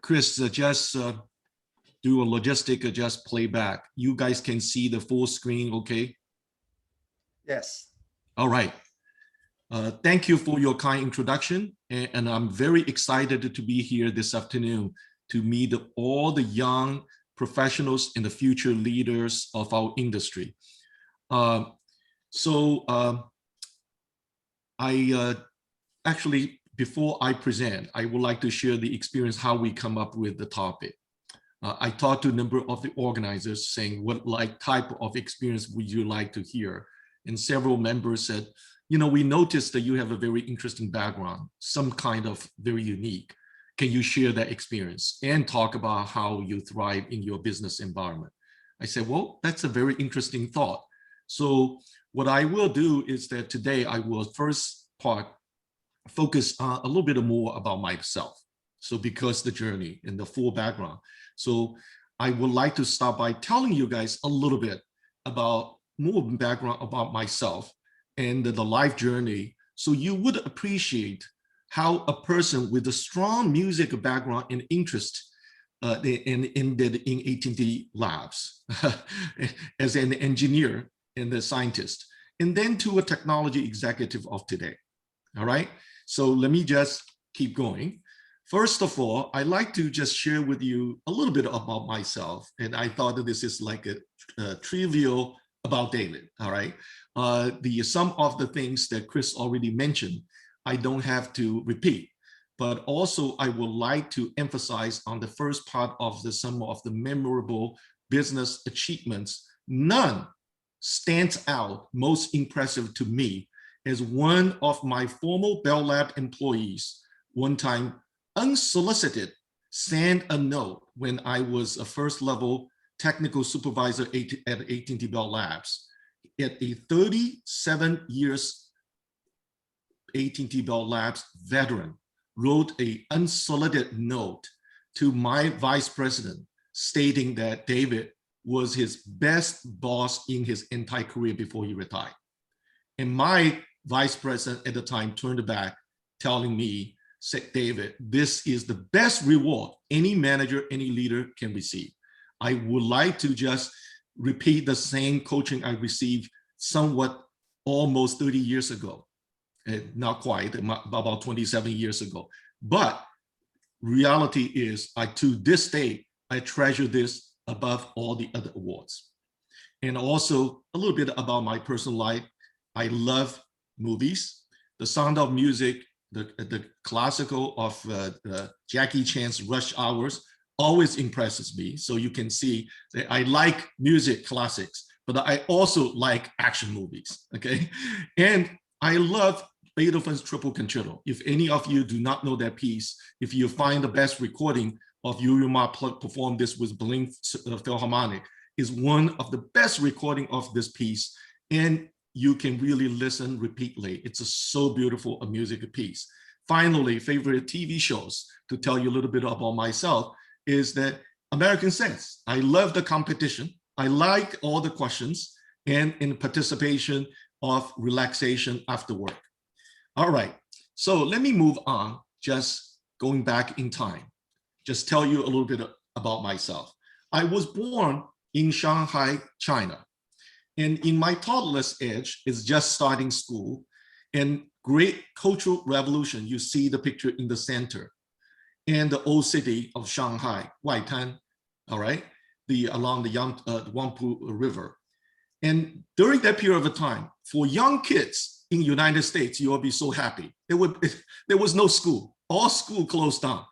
Chris, just do a logistic, just playback. You guys can see the full screen, okay? Yes. All right. Thank you for your kind introduction. And I'm very excited to be here this afternoon to meet all the young professionals and the future leaders of our industry. Actually, before I present, I would like to share the experience, how we come up with the topic. I talked to a number of the organizers saying, what type of experience would you like to hear? And several members said, you know, we noticed that you have a very interesting background, some kind of very unique. Can you share that experience and talk about how you thrive in your business environment? I said, well, that's a very interesting thought. So what I will do is that today I will first focus a little bit more about myself. So because the journey and the full background. So I would like to start by telling you guys a little bit about more background about myself and the life journey. So you would appreciate how a person with a strong music background and interest ended in AT&T labs as an engineer and a scientist, and then to a technology executive of today. All right, so let me just keep going. First of all, I'd like to just share with you a little bit about myself. And I thought that this is like a trivial about David, all right? Some of the things that Chris already mentioned, I don't have to repeat, but also I would like to emphasize on the first part of some of the memorable business achievements. None stands out most impressive to me as one of my former Bell Lab employees one time unsolicited sent a note when I was a first level technical supervisor at AT&T Bell Labs. At a 37 years AT&T Bell Labs veteran wrote an unsolicited note to my vice president stating that David was his best boss in his entire career before he retired. And my vice president at the time turned back telling me, said, David, this is the best reward any manager, any leader can receive. I would like to just repeat the same coaching I received somewhat almost 30 years ago. Not quite, about 27 years ago. But reality is, to this day, I treasure this above all the other awards. And also a little bit about my personal life. I love movies. The Sound of Music, the classical of Jackie Chan's Rush Hours always impresses me. So you can see that I like music classics, but I also like action movies, okay? And I love Beethoven's Triple Concerto. If any of you do not know that piece, if you find the best recording of Yuri-Ma perform this with Berlin Philharmonic, is one of the best recording of this piece. And you can really listen repeatedly. It's so beautiful a music piece. Finally, favorite TV shows, to tell you a little bit about myself, is that American Sense. I love the competition. I like all the questions and in participation of relaxation after work. All right, so let me move on, just going back in time. Just tell you a little bit about myself. I was born in Shanghai, China. And in my toddler's age is just starting school, and great cultural revolution. You see the picture in the center, and the old city of Shanghai, Waitan, all right, along the Huangpu River. And during that period of time, for young kids in the United States, you will be so happy. There was no school. All school closed down.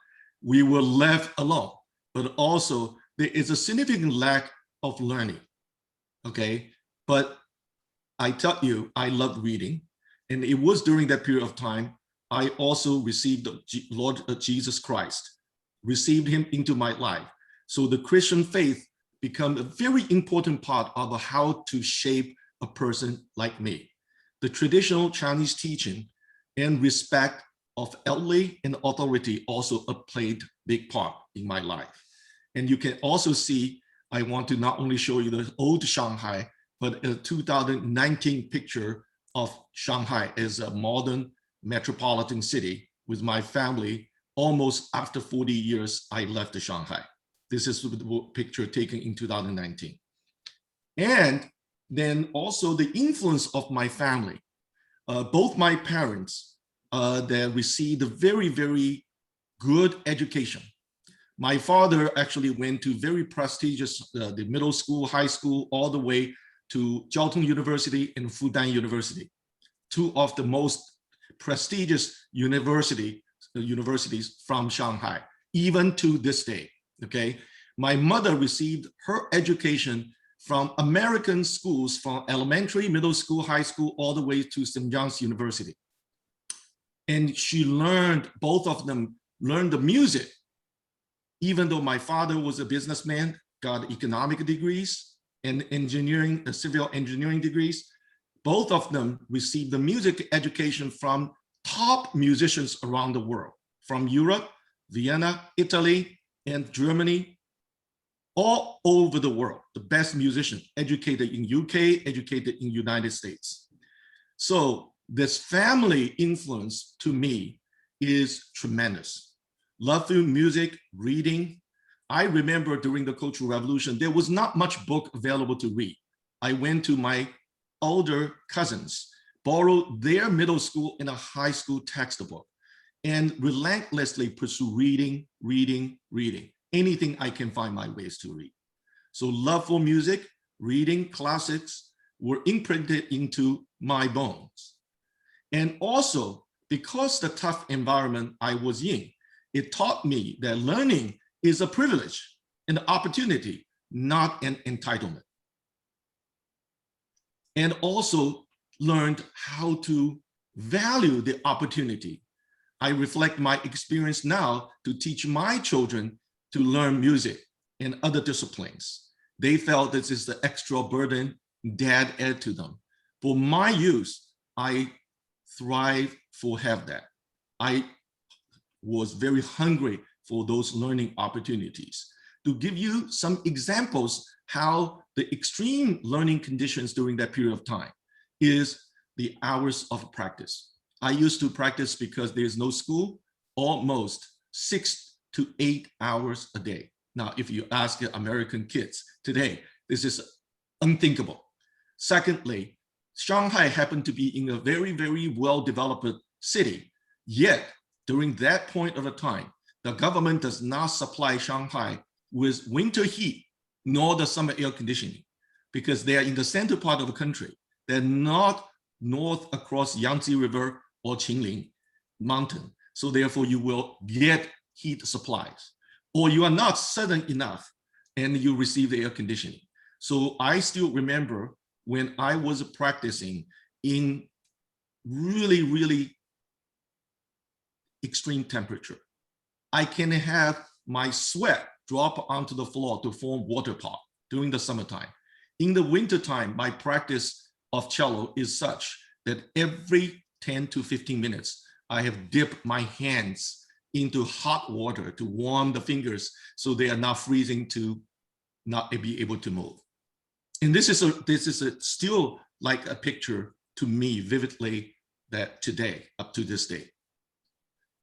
We were left alone, but also there is a significant lack of learning, okay? But I tell you, I loved reading. And it was during that period of time, I also received the Lord Jesus Christ, received him into my life. So the Christian faith became a very important part of how to shape a person like me. The traditional Chinese teaching and respect of elderly and authority also played a big part in my life. And you can also see, I want to not only show you the old Shanghai, but a 2019 picture of Shanghai as a modern metropolitan city with my family almost after 40 years, I left Shanghai. This is the picture taken in 2019. And then also the influence of my family. Both my parents, they received a very, very good education. My father actually went to very prestigious, the middle school, high school, all the way to Jiaotong University and Fudan University, two of the most prestigious universities from Shanghai, even to this day, okay? My mother received her education from American schools, from elementary, middle school, high school, all the way to St. John's University. And she learned, both of them learned the music, even though my father was a businessman, got economic degrees and engineering, civil engineering degrees. Both of them received the music education from top musicians around the world, from Europe, Vienna, Italy, and Germany, all over the world, the best musicians, educated in UK, educated in United States. So this family influence to me is tremendous. Love through music, reading. I remember during the Cultural Revolution, there was not much book available to read. I went to my older cousins, borrowed their middle school and a high school textbook, and relentlessly pursue reading, anything I can find my ways to read. So love for music, reading, classics were imprinted into my bones. And also, because the tough environment I was in, it taught me that learning is a privilege and an opportunity, not an entitlement. And also learned how to value the opportunity. I reflect my experience now to teach my children to learn music and other disciplines. They felt this is the extra burden dad added to them. For my youth, I thrive for have that. I was very hungry for those learning opportunities. To give you some examples how the extreme learning conditions during that period of time is the hours of practice. I used to practice because there's no school, almost 6 to 8 hours a day. Now, if you ask the American kids today, this is unthinkable. Secondly, Shanghai happened to be in a very, very well-developed city. Yet, during that point of the time, the government does not supply Shanghai with winter heat, nor the summer air conditioning, because they are in the center part of the country. They're not north across Yangtze River or Qingling Mountain. So therefore you will get heat supplies, or you are not southern enough and you receive the air conditioning. So I still remember when I was practicing in really, really extreme temperature, I can have my sweat drop onto the floor to form water pot during the summertime. In the wintertime, my practice of cello is such that every 10 to 15 minutes, I have dipped my hands into hot water to warm the fingers so they are not freezing to not be able to move. And this is still like a picture to me vividly that today, up to this day.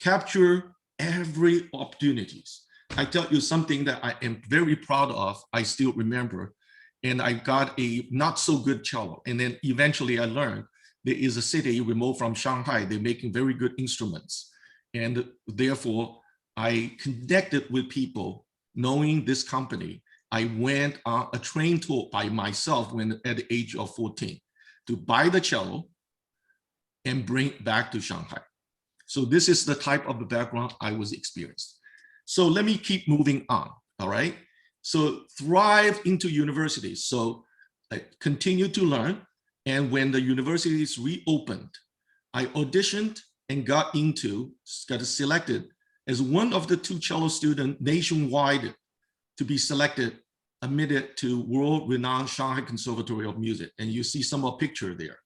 Capture every opportunities. I tell you something that I am very proud of, I still remember, and I got a not so good cello. And then eventually I learned there is a city remote from Shanghai, they're making very good instruments. And therefore I connected with people knowing this company. I went on a train tour by myself when at the age of 14 to buy the cello and bring it back to Shanghai. So this is the type of the background I was experienced. So let me keep moving on, all right? So thrive into universities. So I continued to learn. And when the universities reopened, I auditioned and got selected as one of the 2 cello students nationwide to be selected, admitted to world-renowned Shanghai Conservatory of Music. And you see some of picture there.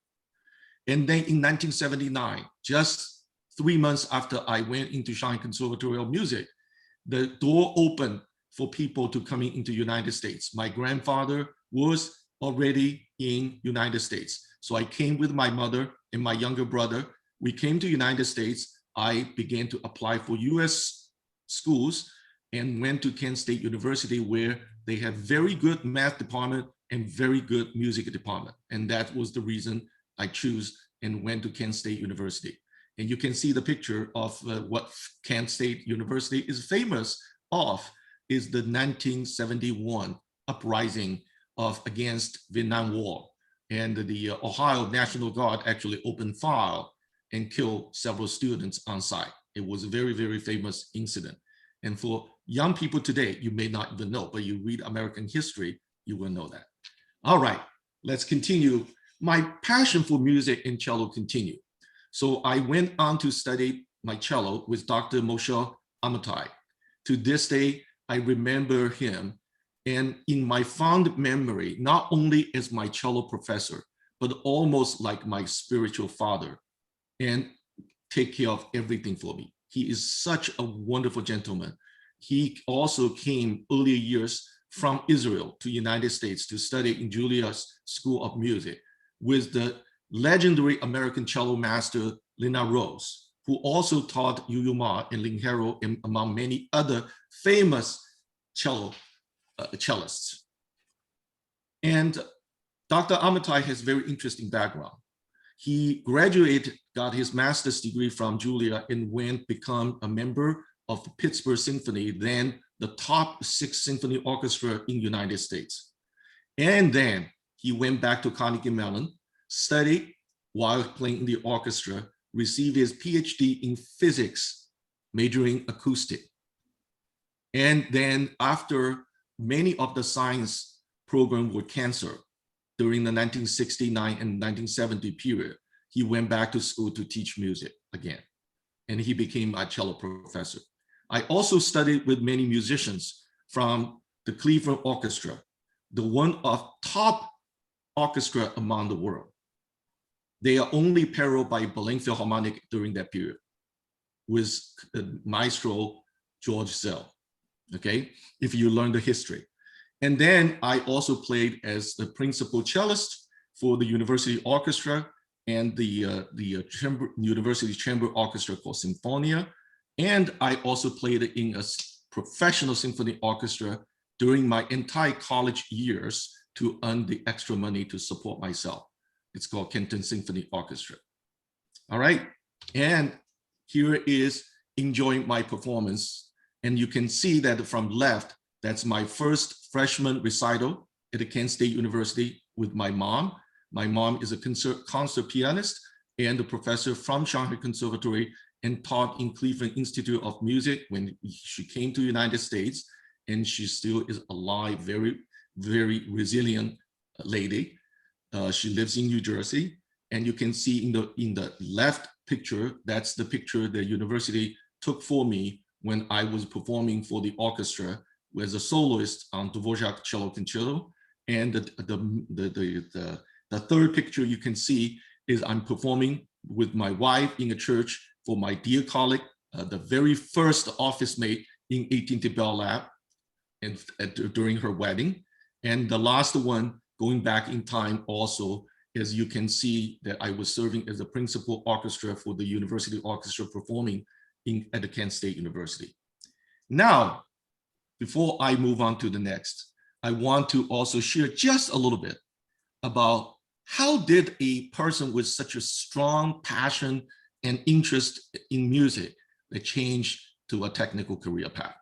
And then in 1979, just 3 months after I went into Shanghai Conservatory of Music, the door opened for people to come into United States. My grandfather was already in United States. So I came with my mother and my younger brother. We came to United States. I began to apply for US schools and went to Kent State University, where they have very good math department and very good music department. And that was the reason I chose and went to Kent State University. And you can see the picture of what Kent State University is famous of, is the 1971 uprising against Vietnam War. And the Ohio National Guard actually opened fire and killed several students on site. It was a very, very famous incident. And for young people today, you may not even know, but you read American history, you will know that. All right, let's continue. My passion for music and cello continued. So I went on to study my cello with Dr. Moshe Amitai. To this day, I remember him, and in my fond memory, not only as my cello professor, but almost like my spiritual father, and take care of everything for me. He is such a wonderful gentleman. He also came earlier years from Israel to United States to study in Juilliard's School of Music with the legendary American cello master, Lena Rose, who also taught Yu-Yu Ma and Ling Hero, and among many other famous cellists. And Dr. Amitai has very interesting background. He graduated, got his master's degree from Juilliard, and went become a member of the Pittsburgh Symphony, then the top 6 symphony orchestra in the United States. And then he went back to Carnegie Mellon, studied while playing in the orchestra, received his PhD in physics, majoring acoustic. And then after many of the science programs were canceled during the 1969 and 1970 period, he went back to school to teach music again. And he became a cello professor. I also studied with many musicians from the Cleveland Orchestra, the one of top orchestra among the world. They are only paralleled by Berlin Philharmonic during that period, with Maestro George Zell, okay, if you learn the history. And then I also played as the principal cellist for the University Orchestra and the University Chamber Orchestra called Symphonia. And I also played in a professional symphony orchestra during my entire college years to earn the extra money to support myself. It's called Kenton Symphony Orchestra. All right, and here is enjoying my performance. And you can see that from left, that's my first freshman recital at the Kent State University with my mom. My mom is a concert pianist and a professor from Shanghai Conservatory, and taught in Cleveland Institute of Music when she came to the United States, and she still is alive, very, very resilient lady. She lives in New Jersey, and you can see in the left picture, that's the picture the university took for me when I was performing for the orchestra as a soloist on Dvorak Cello Concerto. And the third picture you can see is I'm performing with my wife in a church for my dear colleague, the very first office mate in AT&T Bell Lab, and during her wedding. And the last one, going back in time also, as you can see that I was serving as the principal orchestra for the University Orchestra, performing at the Kent State University. Now, before I move on to the next, I want to also share just a little bit about how did a person with such a strong passion and interest in music that change to a technical career path?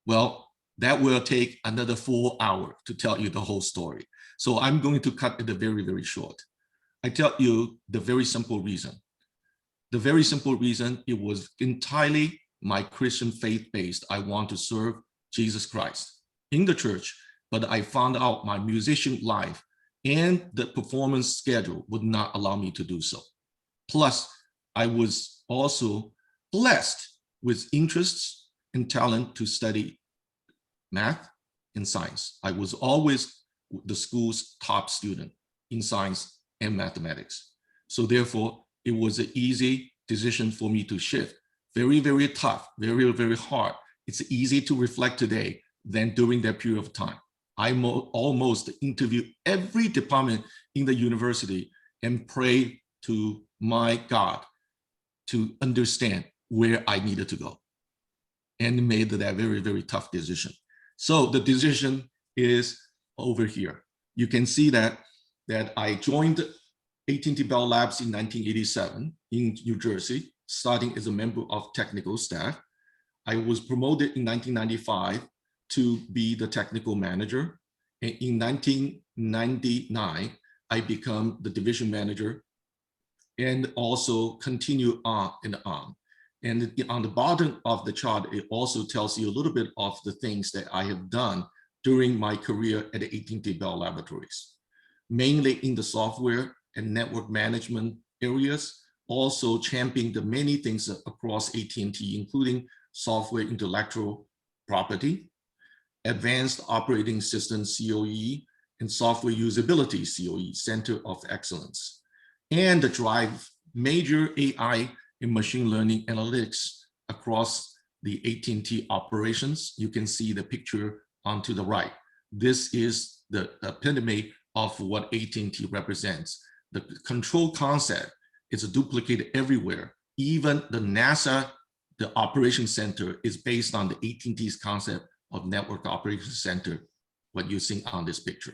Well, that will take another 4 hours to tell you the whole story. So I'm going to cut it very, very short. I tell you the very simple reason. The very simple reason, it was entirely my Christian faith-based. I want to serve Jesus Christ in the church, but I found out my musician life and the performance schedule would not allow me to do so. Plus, I was also blessed with interests and talent to study math and science. I was always the school's top student in science and mathematics. So therefore, it was an easy decision for me to shift. Very, very tough, very, very hard. It's easy to reflect today than during that period of time. I almost interviewed every department in the university and prayed to my God to understand where I needed to go. and made that very, very tough decision. So the decision is over here. You can see that I joined AT&T Bell Labs in 1987 in New Jersey, starting as a member of technical staff. I was promoted in 1995 to be the technical manager. And in 1999, I became the division manager and also continue on and on. And on the bottom of the chart, it also tells you a little bit of the things that I have done during my career at AT&T Bell Laboratories, mainly in the software and network management areas, also championing the many things across AT&T, including software intellectual property, advanced operating system COE, and software usability COE, Center of Excellence, and the drive major AI and machine learning analytics across the AT&T operations. You can see the picture on to the right. This is the epitome of what AT&T represents. The control concept is duplicated everywhere. Even the NASA, the operations center, is based on the AT&T's concept of network operations center, what you see on this picture.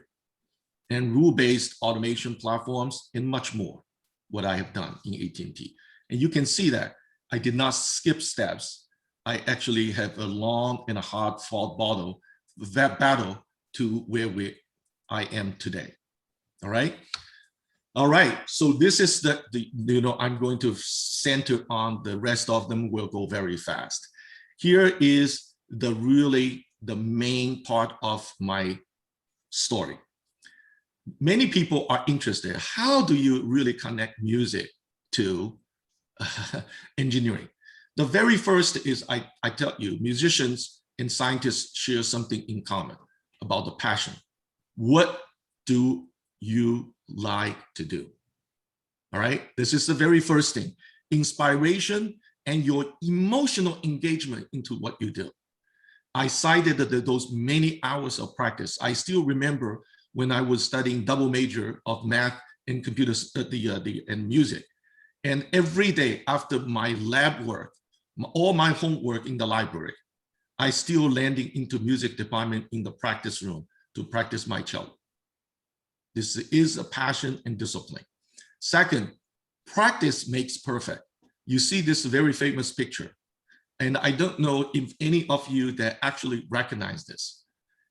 And rule-based automation platforms and much more, what I have done in AT&T. And you can see that I did not skip steps. I actually have a long and a hard-fought battle to where I am today. All right. All right. So this is I'm going to center on the rest of them. Will go very fast. Here is really the main part of my story. Many people are interested. How do you really connect music to engineering? The very first is I tell you, musicians and scientists share something in common about the passion. What do you like to do? All right, this is the very first thing. Inspiration and your emotional engagement into what you do. I cited those many hours of practice. I still remember when I was studying double major of math and computers and music. And every day after my lab work, all my homework in the library, I still landing into music department in the practice room to practice my cello. This is a passion and discipline. Second, practice makes perfect. You see this very famous picture. And I don't know if any of you that actually recognize this.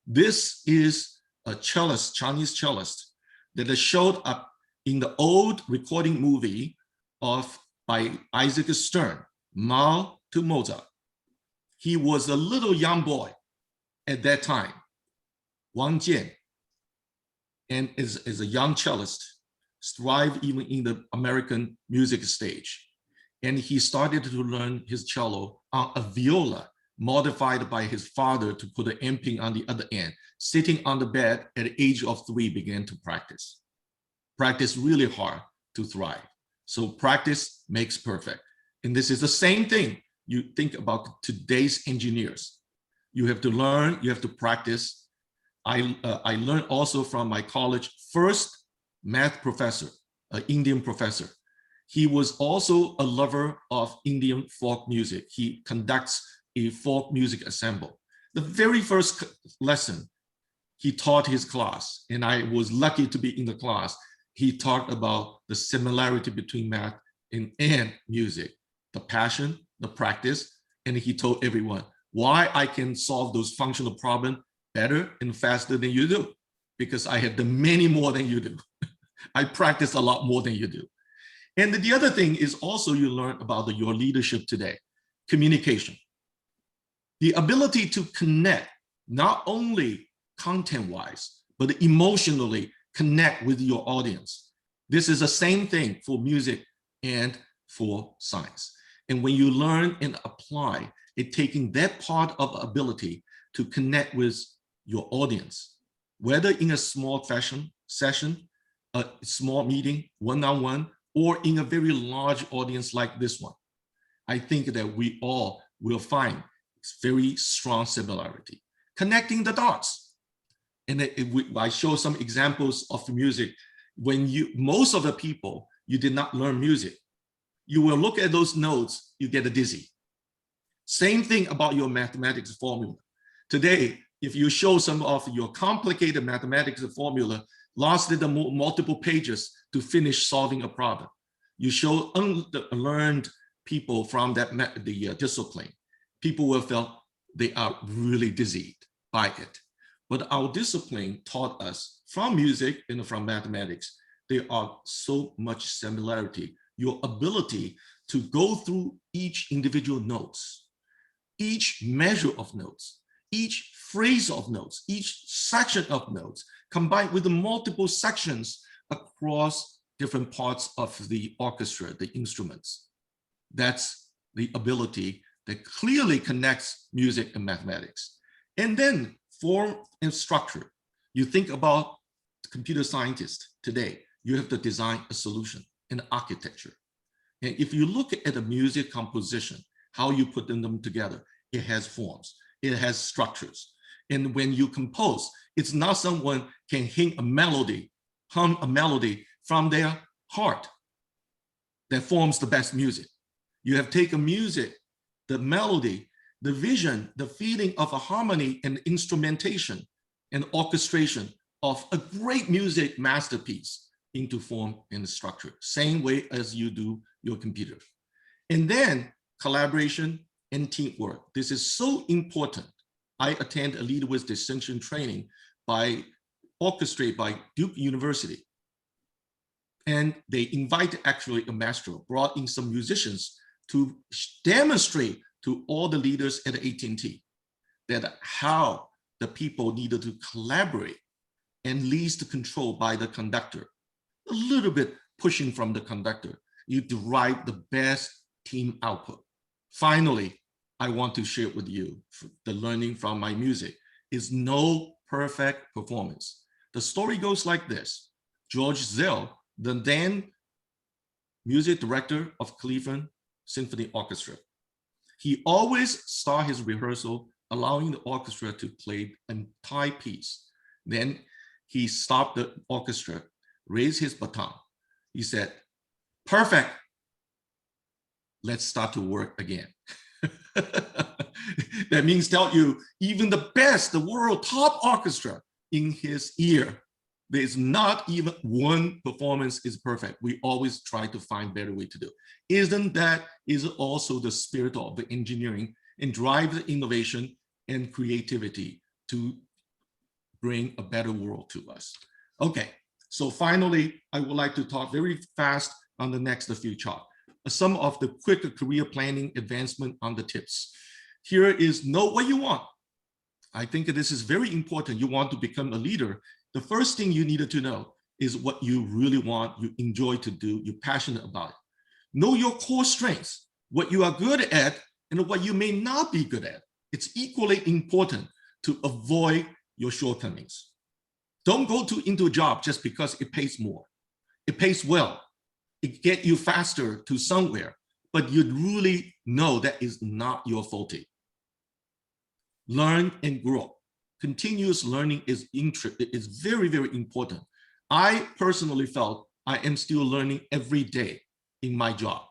This is a cellist, Chinese cellist, that has showed up in the old recording movie by Isaac Stern, Mao to Mozart. He was a little young boy at that time, Wang Jian, and is a young cellist, thrived even in the American music stage. And he started to learn his cello on a viola modified by his father to put an end pin on the other end. Sitting on the bed at the age of 3, began to practice. Practice really hard to thrive. So practice makes perfect. And this is the same thing you think about today's engineers. You have to learn, you have to practice. I learned also from my college first math professor, an Indian professor. He was also a lover of Indian folk music. He conducts a folk music ensemble. The very first lesson, he taught his class, and I was lucky to be in the class. He talked about the similarity between math and music, the passion, the practice, and he told everyone why I can solve those functional problems better and faster than you do, because I have done many more than you do. I practice a lot more than you do. And the other thing is also you learn about your leadership today, communication. The ability to connect, not only content-wise, but emotionally connect with your audience. This is the same thing for music and for science. And when you learn and apply it, taking that part of ability to connect with your audience, whether in a small session, a small meeting, one-on-one, or in a very large audience like this one, I think that we all will find very strong similarity. Connecting the dots. And I show some examples of music. When most of the people, you did not learn music, you will look at those notes, you get dizzy. Same thing about your mathematics formula. Today, if you show some of your complicated mathematics formula, lasted multiple pages to finish solving a problem. You show unlearned people from that discipline. People will feel they are really dizzied by it. But our discipline taught us from music and from mathematics, there are so much similarity. Your ability to go through each individual notes, each measure of notes, each phrase of notes, each section of notes, combined with the multiple sections across different parts of the orchestra, the instruments. That's the ability that clearly connects music and mathematics. And then form and structure. You think about computer scientists today, you have to design a solution, an architecture. And if you look at a music composition, how you put them together, it has forms, it has structures. And when you compose, it's not someone can hum a melody from their heart that forms the best music. You have taken music, the melody, the vision, the feeling of a harmony and instrumentation and orchestration of a great music masterpiece into form and structure, same way as you do your computer. And then collaboration and teamwork. This is so important. I attend a leader with distinction training orchestrated by Duke University. And they invited actually a maestro, brought in some musicians to demonstrate to all the leaders at AT&T that how the people needed to collaborate and least control by the conductor. A little bit pushing from the conductor, you derive the best team output. Finally, I want to share with you the learning from my music is no perfect performance. The story goes like this. George Zell, the then music director of Cleveland Symphony Orchestra, he always start his rehearsal allowing the orchestra to play an entire piece. Then he stopped the orchestra, raised his baton. He said, "Perfect. Let's start to work again." That means tell you, even the best, the world top orchestra in his ear, there's not even one performance is perfect. We always try to find better way to do. Isn't that is also the spirit of the engineering and drive the innovation and creativity to bring a better world to us. Okay, so finally, I would like to talk very fast on the next few charts. Some of the quick career planning advancement on the tips. Here is know what you want. I think this is very important. You want to become a leader. The first thing you needed to know is what you really want, you enjoy to do, you're passionate about it. Know your core strengths, what you are good at and what you may not be good at. It's equally important to avoid your shortcomings. Don't go into a job just because it pays more. It pays well. It gets you faster to somewhere, but you really know that is not your forte. Learn and grow. Continuous learning is very, very important. I personally felt I am still learning every day in my job.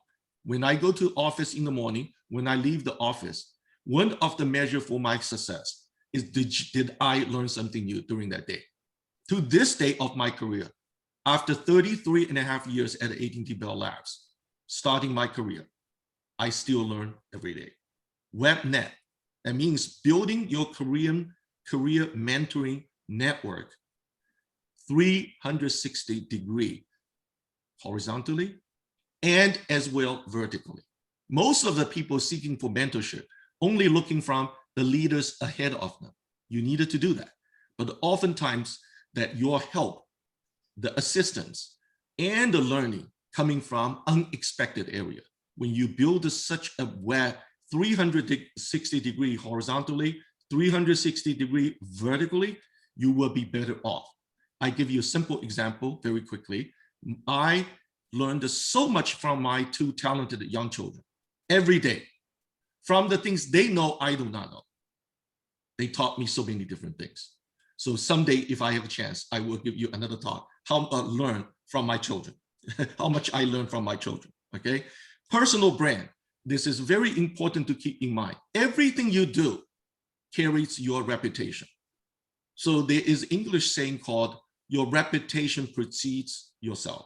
When I go to office in the morning, when I leave the office, one of the measures for my success is did I learn something new during that day? To this day of my career, after 33 and a half years at AT&T Bell Labs, starting my career, I still learn every day. WebNet, that means building your career mentoring network 360-degree horizontally and as well vertically. Most of the people seeking for mentorship only looking from the leaders ahead of them. You needed to do that. But oftentimes that your help, the assistance, and the learning coming from unexpected area. When you build such a web 360-degree horizontally, 360-degree vertically, you will be better off. I give you a simple example very quickly. I learned so much from my two talented young children every day. From the things they know, I do not know. They taught me so many different things. So someday, if I have a chance, I will give you another talk, how I learn from my children, how much I learned from my children, okay? Personal brand. this is very important to keep in mind. Everything you do carries your reputation. So there is English saying called your reputation precedes yourself.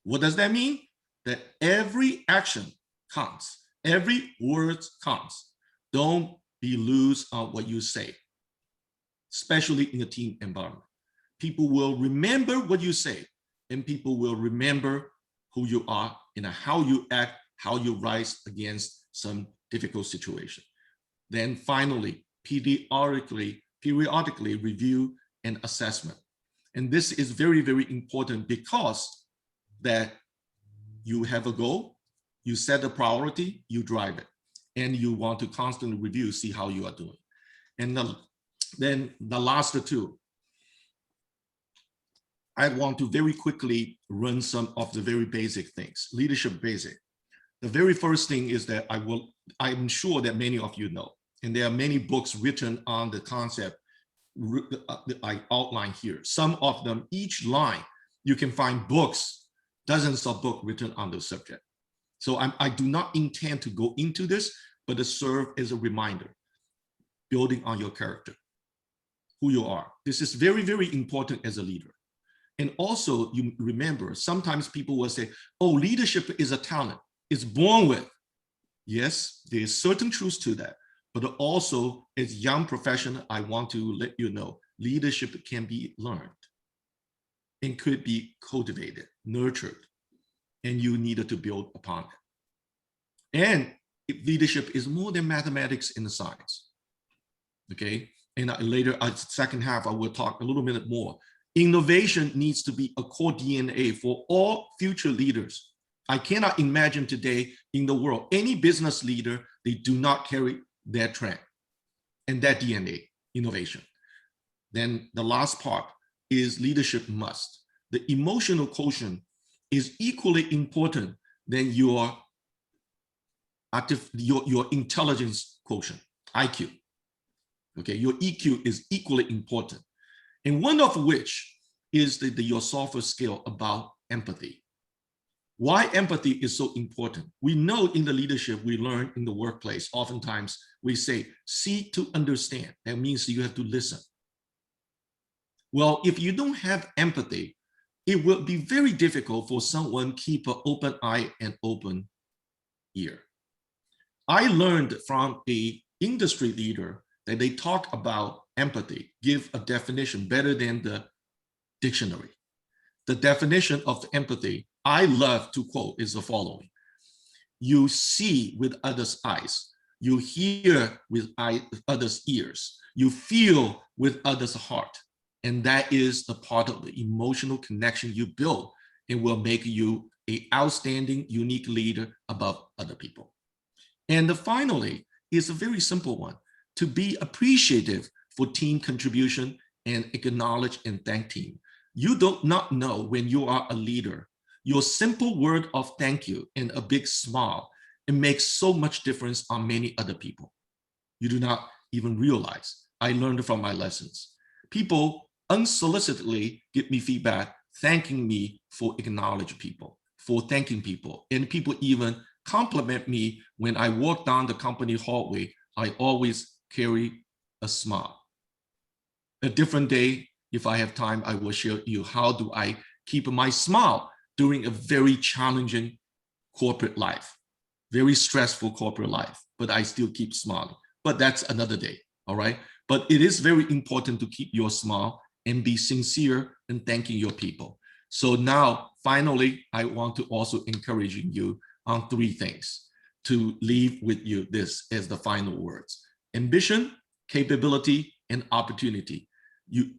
What does that mean? That every action counts, every word counts. Don't be loose on what you say, especially in a team environment. People will remember what you say, and people will remember who you are and how you act, how you rise against some difficult situation. Then finally, periodically review and assessment. And this is very, very important because that you have a goal, you set a priority, you drive it, and you want to constantly review, see how you are doing. And then the last two, I want to very quickly run some of the very basic things, leadership basic. The very first thing is that I'm sure that many of you know, and there are many books written on the concept that I outline here. Some of them, each line, you can find books, dozens of books written on the subject. So I do not intend to go into this, but to serve as a reminder, building on your character, who you are. This is very, very important as a leader. And also, you remember, sometimes people will say, oh, leadership is a talent, it's born with. Yes, there's certain truths to that. But also, as young professional, I want to let you know, leadership can be learned and could be cultivated, nurtured, and you needed to build upon it. And leadership is more than mathematics and science, okay? And later, second half, I will talk a little bit more. Innovation needs to be a core DNA for all future leaders. I cannot imagine today in the world, any business leader, they do not carry that trend and that DNA, innovation. Then the last part is leadership must. The emotional quotient is equally important than your intelligence quotient, IQ. Okay, your EQ is equally important. And one of which is your softer skill about empathy. Why empathy is so important? We know in the leadership, we learn in the workplace, oftentimes we say, seek to understand. That means you have to listen. Well, if you don't have empathy, it will be very difficult for someone to keep an open eye and open ear. I learned from an industry leader that they talk about empathy, give a definition better than the dictionary. The definition of empathy I love to quote is the following. You see with others' eyes, you hear with others' ears, you feel with others' heart. And that is the part of the emotional connection you build and will make you an outstanding, unique leader above other people. And finally, is a very simple one, to be appreciative for team contribution and acknowledge and thank team. You do not know when you are a leader, your simple word of thank you and a big smile, it makes so much difference on many other people. You do not even realize. I learned from my lessons. People unsolicitedly give me feedback, thanking me for acknowledging people, for thanking people. And people even compliment me when I walk down the company hallway. I always carry a smile. A different day, if I have time, I will share you how do I keep my smile during a very challenging corporate life, very stressful corporate life, but I still keep smiling. But that's another day, all right? But it is very important to keep your smile and be sincere in thanking your people. So now, finally, I want to also encourage you on three things to leave with you this as the final words. Ambition, capability, and opportunity.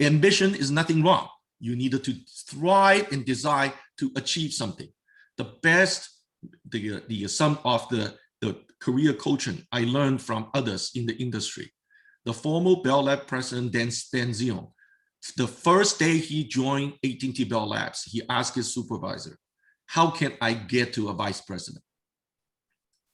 Ambition is nothing wrong. You needed to thrive and desire to achieve something. The best, some of the career coaching I learned from others in the industry. The former Bell Lab president, Dan Zion, the first day he joined AT&T Bell Labs, he asked his supervisor, how can I get to a vice president?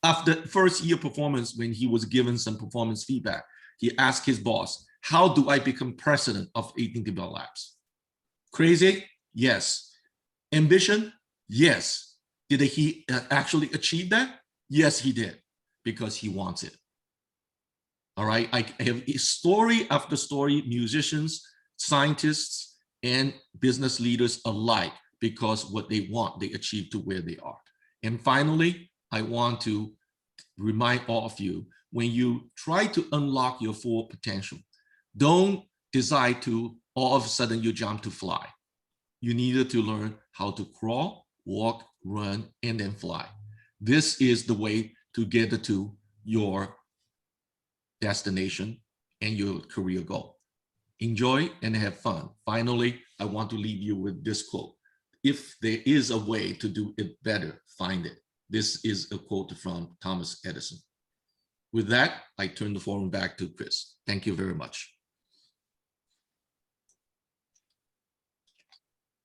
After first year performance, when he was given some performance feedback, he asked his boss, how do I become president of AT&T Bell Labs? Crazy? Yes. Ambition? Yes. Did he actually achieve that? Yes, he did, because he wants it. All right, I have story after story, musicians, scientists, and business leaders alike, because what they want, they achieve to where they are. And finally, I want to remind all of you, when you try to unlock your full potential, don't decide to all of a sudden you jump to fly. You needed to learn how to crawl, walk, run, and then fly. This is the way to get to your destination and your career goal. Enjoy and have fun. Finally, I want to leave you with this quote. If there is a way to do it better, find it. This is a quote from Thomas Edison. With that, I turn the forum back to Chris. Thank you very much.